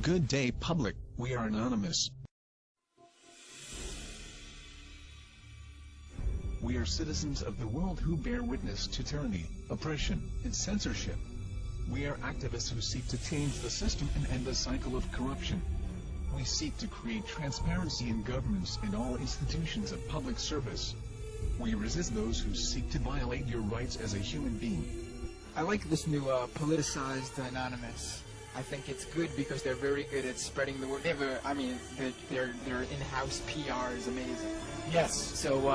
Good day, public. We are anonymous. We are citizens of the world who bear witness to tyranny, oppression, and censorship. We are activists who seek to change the system and end the cycle of corruption. We seek to create transparency in governments and all institutions of public service. We resist those who seek to violate your rights as a human being. I like this new politicized Anonymous. I think it's good because they're very good at spreading the word. They have their in-house PR is amazing. Yes. So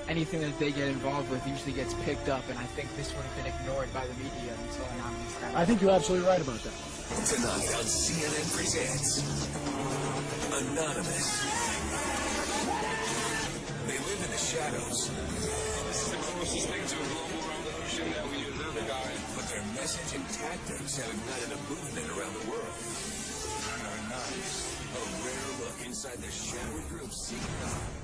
anything that they get involved with usually gets picked up, and I think this would have been ignored by the media until Anonymous got I think you're absolutely right about that. Tonight on CNN Presents Anonymous. They live in the shadows. This is the closest thing to a global revolution that we have ever gotten. But their message and tactics have ignited a movement around the world. Anonymous, a rare look inside the shadowy group's secret life.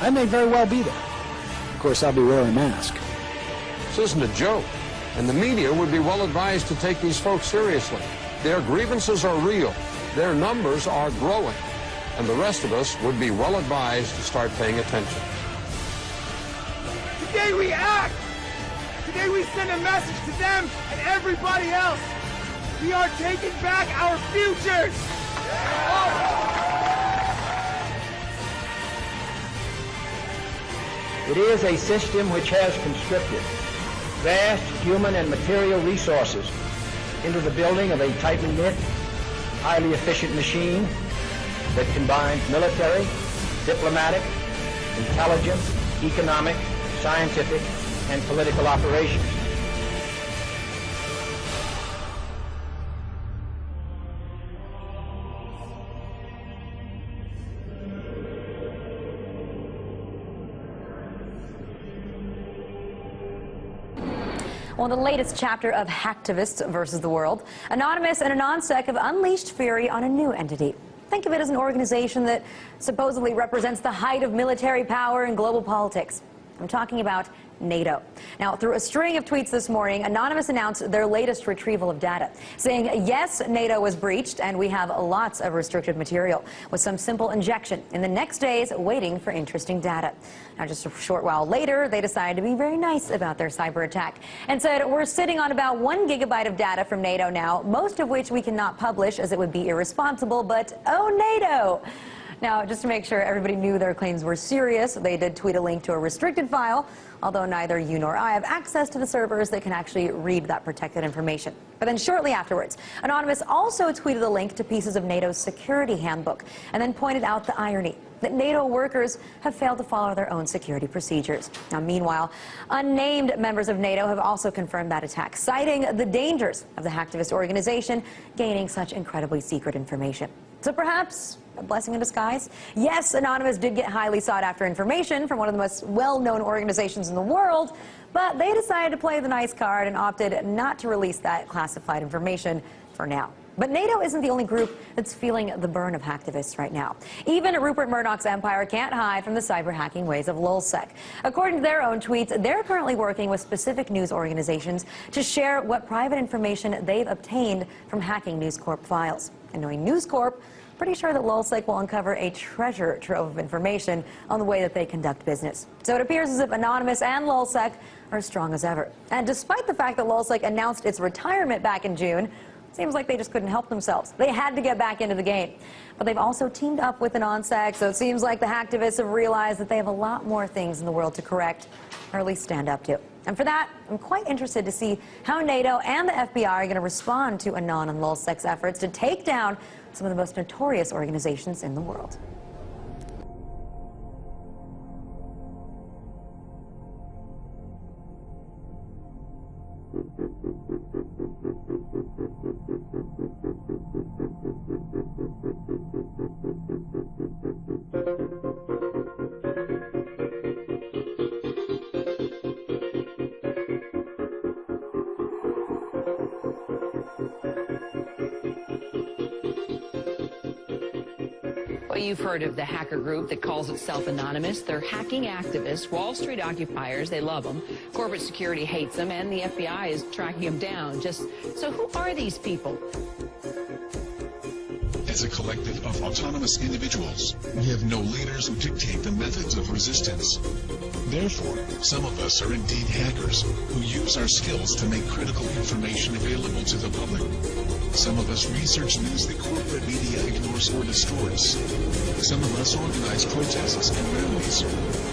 I may very well be there. Of course, I'll be wearing a mask. This isn't a joke, and the media would be well advised to take these folks seriously. Their grievances are real, their numbers are growing, and the rest of us would be well advised to start paying attention. Today we act! Today we send a message to them and everybody else! We are taking back our futures! It is a system which has conscripted vast human and material resources into the building of a tightly knit, highly efficient machine that combines military, diplomatic, intelligence, economic, scientific, and political operations. Well, the latest chapter of Hacktivists versus the World, Anonymous and AnonSec have unleashed fury on a new entity. Think of it as an organization that supposedly represents the height of military power in global politics. I'm talking about NATO. Now, through a string of tweets this morning, Anonymous announced their latest retrieval of data, saying, yes, NATO was breached, and we have lots of restricted material, with some simple injection in the next days waiting for interesting data. Now, just a short while later, they decided to be very nice about their cyber attack and said, we're sitting on about 1 gigabyte of data from NATO now, most of which we cannot publish as it would be irresponsible, but oh, NATO! Now, just to make sure everybody knew their claims were serious, they did tweet a link to a restricted file, although neither you nor I have access to the servers that can actually read that protected information. But then shortly afterwards, Anonymous also tweeted a link to pieces of NATO's security handbook and then pointed out the irony that NATO workers have failed to follow their own security procedures. Now, meanwhile, unnamed members of NATO have also confirmed that attack, citing the dangers of the hacktivist organization gaining such incredibly secret information. So perhaps a blessing in disguise? Yes, Anonymous did get highly sought-after information from one of the most well-known organizations in the world, but they decided to play the nice card and opted not to release that classified information for now. But NATO isn't the only group that's feeling the burn of hacktivists right now. Even Rupert Murdoch's empire can't hide from the cyber hacking ways of Lulzsec. According to their own tweets, they're currently working with specific news organizations to share what private information they've obtained from hacking News Corp files. And knowing News Corp, pretty sure that Lulzsec will uncover a treasure trove of information on the way that they conduct business. So it appears as if Anonymous and Lulzsec are as strong as ever. And despite the fact that Lulzsec announced its retirement back in June, seems like they just couldn't help themselves. They had to get back into the game. But they've also teamed up with AnonSec, so it seems like the hacktivists have realized that they have a lot more things in the world to correct, or at least stand up to. And for that, I'm quite interested to see how NATO and the FBI are going to respond to Anon and Lulzsec's efforts to take down some of the most notorious organizations in the world. Well, you've heard of the hacker group that calls itself Anonymous. They're hacking activists, Wall Street occupiers. They love them. Corporate security hates them, and the FBI is tracking them down. So who are these people? As a collective of autonomous individuals, we have no leaders who dictate the methods of resistance. Therefore, some of us are indeed hackers who use our skills to make critical information available to the public. Some of us research news that corporate media ignores or distorts. Some of us organize protests and rallies.